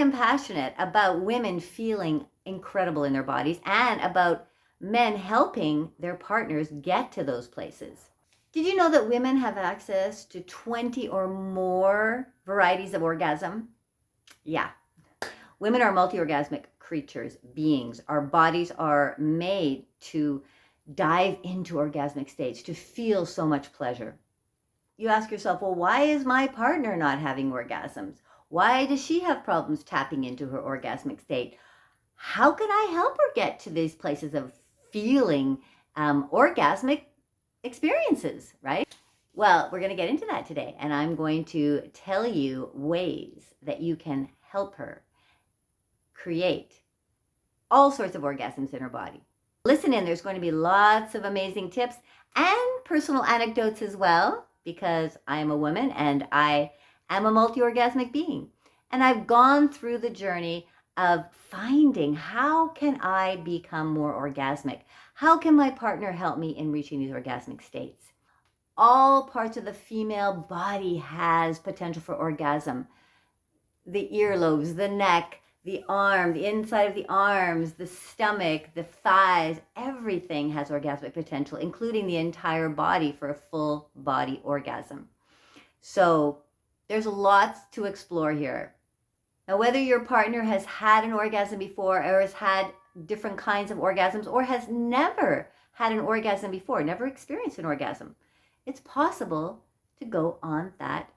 am passionate about women feeling incredible in their bodies and about men helping their partners get to those places. Did you know that women have access to 20 or more varieties of orgasm? Yeah. Women are multi-orgasmic creatures, beings. Our bodies are made to dive into orgasmic states, to feel so much pleasure. You ask yourself, well, why is my partner not having orgasms? Why does she have problems tapping into her orgasmic state? How can I help her get to these places of feeling orgasmic experiences, right? Well, we're going to get into that today, and I'm going to tell you ways that you can help her create all sorts of orgasms in her body. Listen in, there's going to be lots of amazing tips and personal anecdotes as well, because I am a woman and I am a multi-orgasmic being. And I've gone through the journey of finding, how can I become more orgasmic? How can my partner help me in reaching these orgasmic states? All parts of the female body has potential for orgasm. The earlobes, the neck, the arm, the inside of the arms, the stomach, the thighs, everything has orgasmic potential, including the entire body for a full body orgasm. So there's lots to explore here. Now, whether your partner has had an orgasm before or has had different kinds of orgasms or has never had an orgasm before, never experienced an orgasm, it's possible to go on that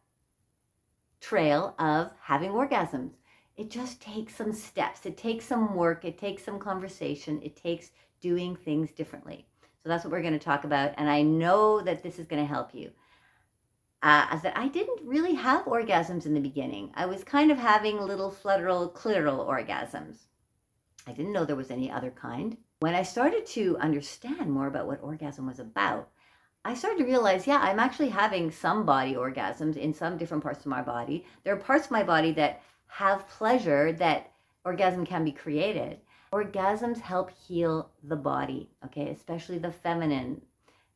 trail of having orgasms. It just takes some steps. It takes some work. It takes some conversation. It takes doing things differently. So that's what we're going to talk about. And I know that this is going to help you. That I didn't really have orgasms in the beginning. I was kind of having little flutteral, clitoral orgasms. I didn't know there was any other kind. When I started to understand more about what orgasm was about, I started to realize, yeah, I'm actually having some body orgasms in some different parts of my body. There are parts of my body that have pleasure, that orgasm can be created. Orgasms help heal the body, okay, especially the feminine,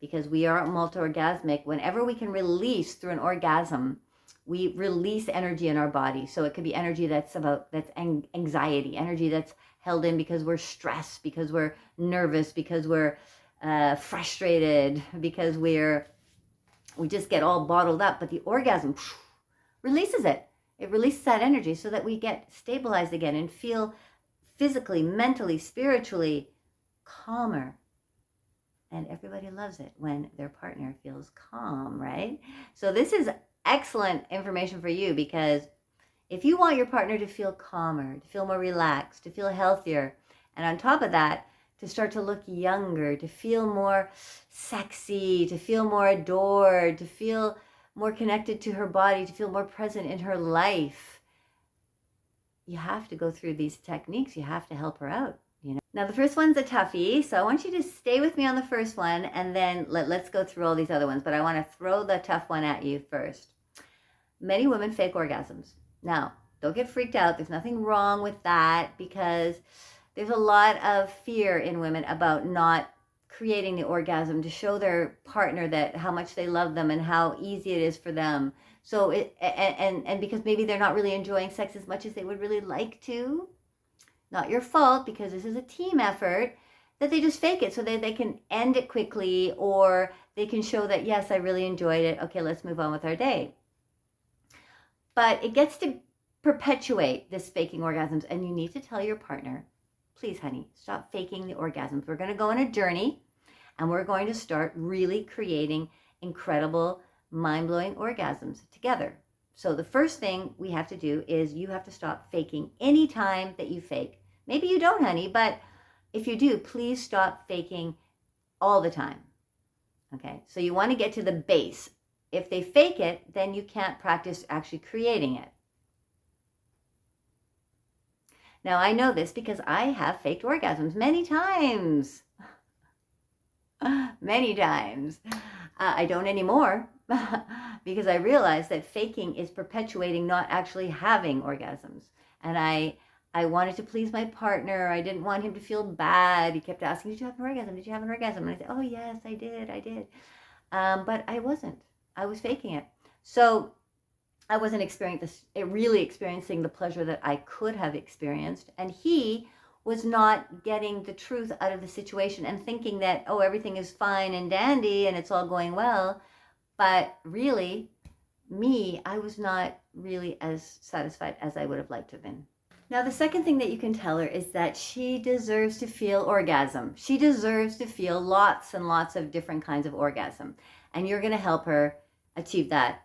because we are multi-orgasmic. Whenever we can release through an orgasm, we release energy in our body. So it could be energy that's anxiety, energy that's held in because we're stressed, because we're nervous, because we're frustrated, because we just get all bottled up. But the orgasm releases it. It releases that energy so that we get stabilized again and feel physically, mentally, spiritually calmer. And everybody loves it when their partner feels calm, right? So this is excellent information for you, because if you want your partner to feel calmer, to feel more relaxed, to feel healthier, and on top of that, to start to look younger, to feel more sexy, to feel more adored, to feel more connected to her body, to feel more present in her life, you have to go through these techniques. You have to help her out. Now, the first one's a toughie, so I want you to stay with me on the first one, and then let's go through all these other ones, but I want to throw the tough one at you first. Many women fake orgasms. Now, don't get freaked out. There's nothing wrong with that, because there's a lot of fear in women about not creating the orgasm to show their partner that how much they love them and how easy it is for them. So and because maybe they're not really enjoying sex as much as they would really like to. Not your fault, because this is a team effort, that they just fake it so that they can end it quickly, or they can show that, yes, I really enjoyed it. Okay, let's move on with our day. But it gets to perpetuate this faking orgasms, and you need to tell your partner, please, honey, stop faking the orgasms. We're going to go on a journey, and we're going to start really creating incredible, mind-blowing orgasms together. So the first thing we have to do is you have to stop faking any time that you fake. Maybe you don't, honey, but if you do, please stop faking all the time. Okay, so you want to get to the base. If they fake it, then you can't practice actually creating it. Now, I know this because I have faked orgasms many times. Many times. I don't anymore, because I realized that faking is perpetuating not actually having orgasms. And I wanted to please my partner. I didn't want him to feel bad. He kept asking, did you have an orgasm? Did you have an orgasm? And I said, oh, yes, I did. But I wasn't. I was faking it. So I wasn't really experiencing the pleasure that I could have experienced. And he was not getting the truth out of the situation and thinking that, oh, everything is fine and dandy and it's all going well. But really, I was not really as satisfied as I would have liked to have been. Now, the second thing that you can tell her is that she deserves to feel orgasm. She deserves to feel lots and lots of different kinds of orgasm. And you're going to help her achieve that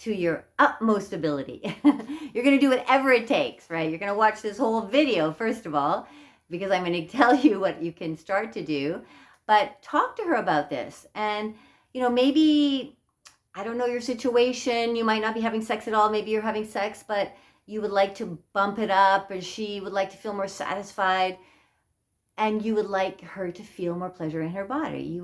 to your utmost ability. You're going to do whatever it takes, right? You're going to watch this whole video, first of all, because I'm going to tell you what you can start to do. But talk to her about this. And, maybe, I don't know your situation. You might not be having sex at all. Maybe you're having sex, but you would like to bump it up, and she would like to feel more satisfied, and you would like her to feel more pleasure in her body. You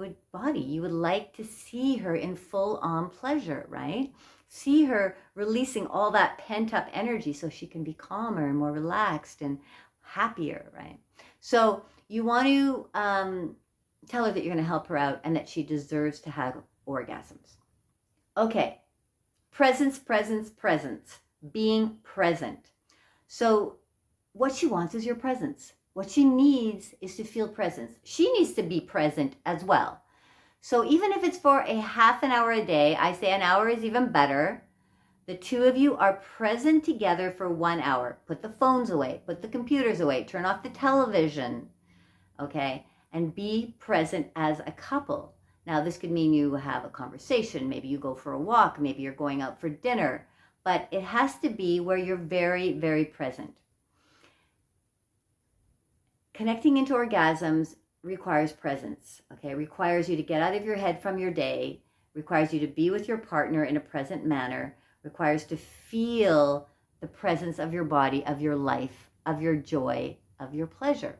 would like to see her in full-on pleasure, right? See her releasing all that pent-up energy so she can be calmer and more relaxed and happier, right? So you want to tell her that you're going to help her out and that she deserves to have orgasms. Okay, presence, presence, presence. Being present. So what she wants is your presence. What she needs is to feel presence. She needs to be present as well. So even if it's for a half an hour a day, I say an hour is even better. The two of you are present together for 1 hour. Put the phones away, put the computers away, turn off the television, okay? And be present as a couple. Now, this could mean you have a conversation. Maybe you go for a walk. Maybe you're going out for dinner. But it has to be where you're very, very present. Connecting into orgasms requires presence, okay? Requires you to get out of your head from your day, requires you to be with your partner in a present manner, requires to feel the presence of your body, of your life, of your joy, of your pleasure.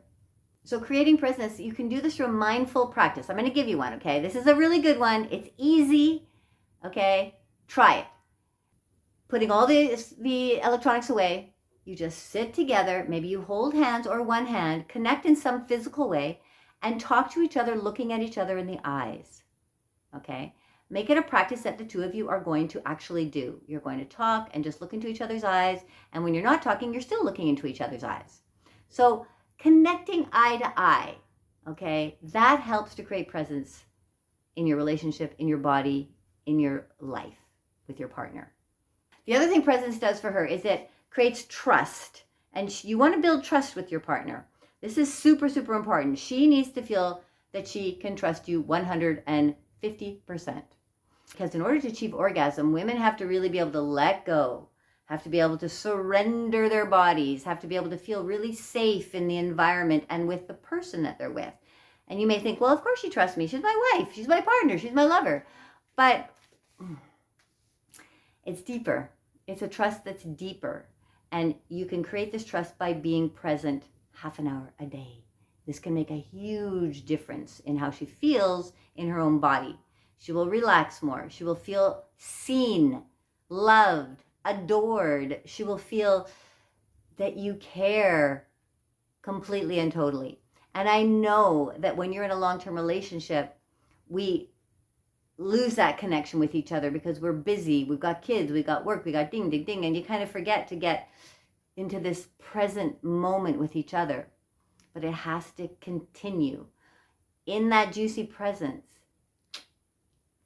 So creating presence, you can do this through a mindful practice. I'm going to give you one, okay? This is a really good one. It's easy, okay? Try it. Putting all the electronics away, you just sit together. Maybe you hold hands or one hand, connect in some physical way, and talk to each other, looking at each other in the eyes, okay? Make it a practice that the two of you are going to actually do. You're going to talk and just look into each other's eyes, and when you're not talking, you're still looking into each other's eyes. So connecting eye to eye, okay, that helps to create presence in your relationship, in your body, in your life with your partner. The other thing presence does for her is it creates trust. And you want to build trust with your partner. This is super, super important. She needs to feel that she can trust you 150%. Because in order to achieve orgasm, women have to really be able to let go, have to be able to surrender their bodies, have to be able to feel really safe in the environment and with the person that they're with. And you may think, well, of course she trusts me. She's my wife. She's my partner. She's my lover. But it's deeper. It's a trust that's deeper. And you can create this trust by being present half an hour a day. This can make a huge difference in how she feels in her own body. She will relax more. She will feel seen, loved, adored. She will feel that you care completely and totally. And I know that when you're in a long-term relationship, we lose that connection with each other because we're busy. We've got kids, we've got work, we got ding, ding, ding. And you kind of forget to get into this present moment with each other. But it has to continue. In that juicy presence,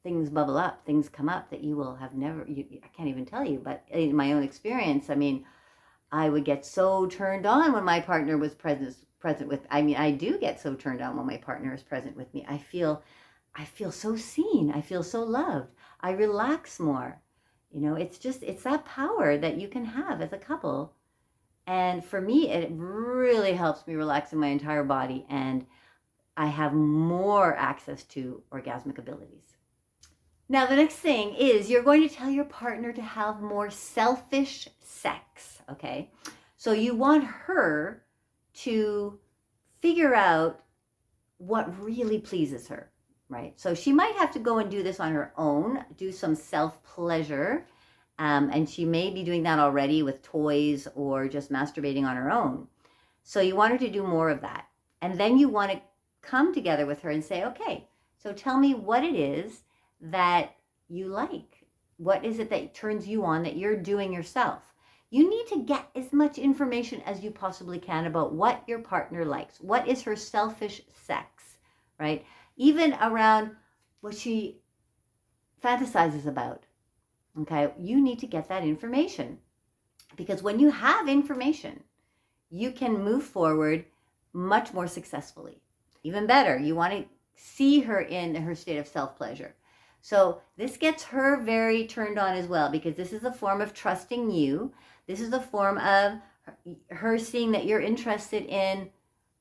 things bubble up, things come up that you will have never, I can't even tell you, but in my own experience, I mean, I would get so turned on when my partner was present with, I do get so turned on when my partner is present with me. I feel so seen. I feel so loved. I relax more. It's that power that you can have as a couple. And for me, it really helps me relax in my entire body, and I have more access to orgasmic abilities. Now, the next thing is you're going to tell your partner to have more selfish sex, okay? So you want her to figure out what really pleases her, right? So she might have to go and do this on her own, do some self-pleasure, and she may be doing that already with toys or just masturbating on her own. So you want her to do more of that. And then you want to come together with her and say, okay, so tell me what it is that you like. What is it that turns you on that you're doing yourself? You need to get as much information as you possibly can about what your partner likes. What is her selfish sex, right? Even around what she fantasizes about. Okay, you need to get that information, because when you have information, you can move forward much more successfully. Even better, you want to see her in her state of self-pleasure. So this gets her very turned on as well, because this is a form of trusting you. This is a form of her seeing that you're interested in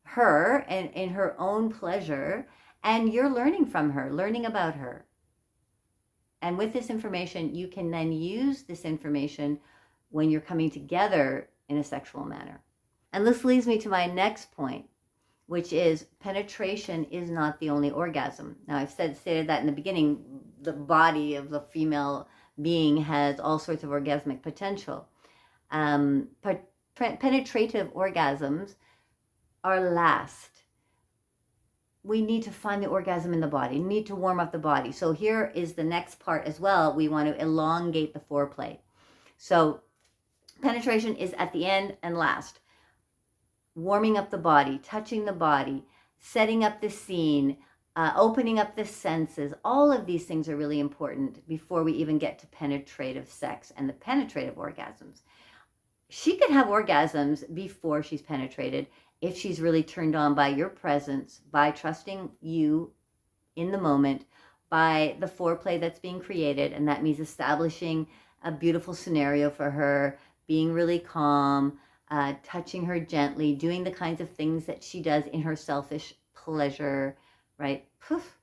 her and in her own pleasure, and you're learning from her, learning about her. And with this information, you can then use this information when you're coming together in a sexual manner. And this leads me to my next point, which is penetration is not the only orgasm. Now, I've stated that in the beginning, the body of the female being has all sorts of orgasmic potential. Penetrative orgasms are last. We need to find the orgasm in the body, need to warm up the body. So here is the next part as well. We want to elongate the foreplay. So penetration is at the end and last. Warming up the body, touching the body, setting up the scene, opening up the senses. All of these things are really important before we even get to penetrative sex and the penetrative orgasms. She could have orgasms before she's penetrated if she's really turned on by your presence, by trusting you in the moment, by the foreplay that's being created. And that means establishing a beautiful scenario for her, being really calm, touching her gently, doing the kinds of things that she does in her selfish pleasure, right? Poof.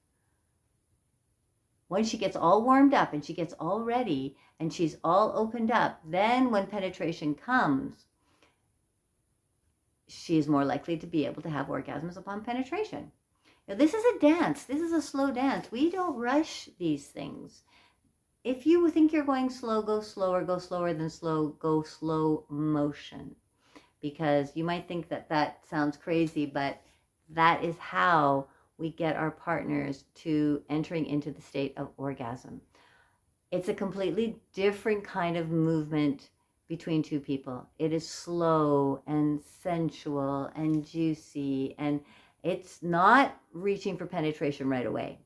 When she gets all warmed up and she gets all ready and she's all opened up, then when penetration comes, she is more likely to be able to have orgasms upon penetration. Now, this is a dance. This is a slow dance. We don't rush these things. If you think you're going slow, go slower than slow, go slow motion. Because you might think that that sounds crazy, but that is how we get our partners to entering into the state of orgasm. It's a completely different kind of movement between two people. It is slow and sensual and juicy, and it's not reaching for penetration right away.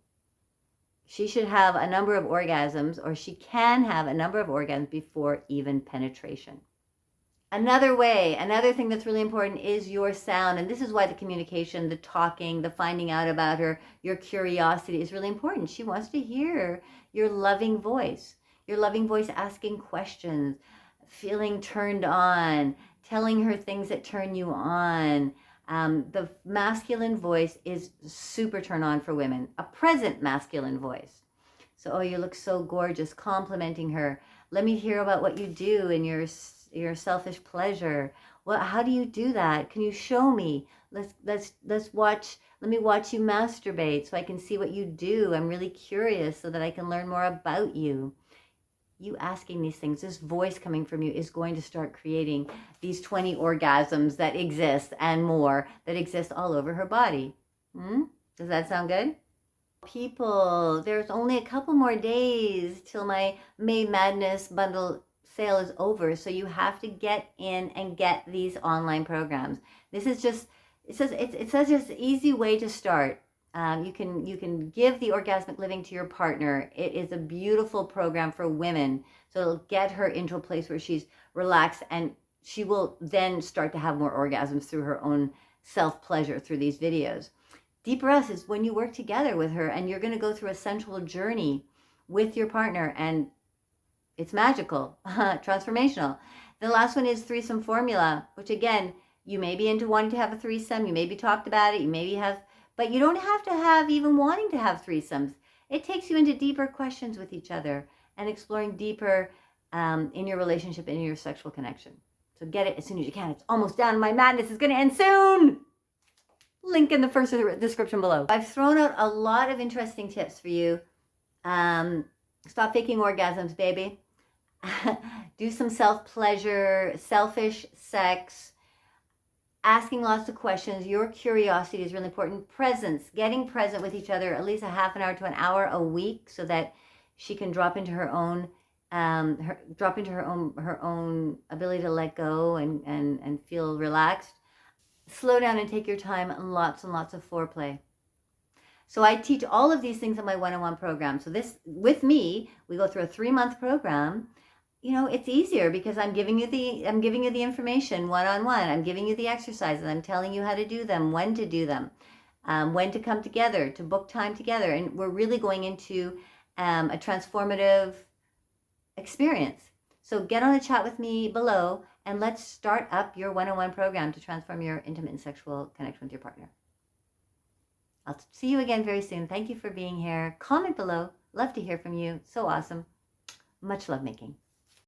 She should have a number of orgasms, or she can have a number of orgasms before even penetration. Another thing that's really important is your sound. And this is why the communication, the talking, the finding out about her, your curiosity is really important. She wants to hear your loving voice asking questions, feeling turned on, telling her things that turn you on. The masculine voice is super turn on for women, a present masculine voice. So, oh, you look so gorgeous, complimenting her. Let me hear about what you do in your selfish pleasure. Well, how do you do that? Can you show me? Let's watch. Let me watch you masturbate so I can see what you do. I'm really curious so that I can learn more about you. You asking these things, this voice coming from you is going to start creating these 20 orgasms that exist and more that exist all over her body. Does that sound good? People, there's only a couple more days till my May Madness bundle sale is over, so you have to get in and get these online programs. This is just, it says just an easy way to start. You can give the orgasmic living to your partner. It is a beautiful program for women, so it'll get her into a place where she's relaxed, and she will then start to have more orgasms through her own self-pleasure through these videos. Deep Rest is when you work together with her, and you're going to go through a sensual journey with your partner, and it's magical, transformational. The last one is Threesome Formula, which again, you may be into wanting to have a threesome, you maybe talked about it, you maybe have, but you don't have to have even wanting to have threesomes. It takes you into deeper questions with each other and exploring deeper in your relationship and in your sexual connection. So get it as soon as you can. It's almost done. My madness is going to end soon. Link in the first description below. I've thrown out a lot of interesting tips for you. Stop faking orgasms, baby. Do some self-pleasure, selfish sex, asking lots of questions. Your curiosity is really important. Presence, getting present with each other at least a half an hour to an hour a week so that she can drop into her own drop into her own ability to let go and feel relaxed. Slow down and take your time, and lots of foreplay. So I teach all of these things in my one-on-one program. So this, with me, we go through a 3-month program. You know, it's easier because I'm giving you the information one-on-one. I'm giving you the exercises. I'm telling you how to do them, when to do them, when to come together, to book time together. And we're really going into a transformative experience. So get on a chat with me below and let's start up your one-on-one program to transform your intimate and sexual connection with your partner. I'll see you again very soon. Thank you for being here. Comment below. Love to hear from you. So awesome. Much love making.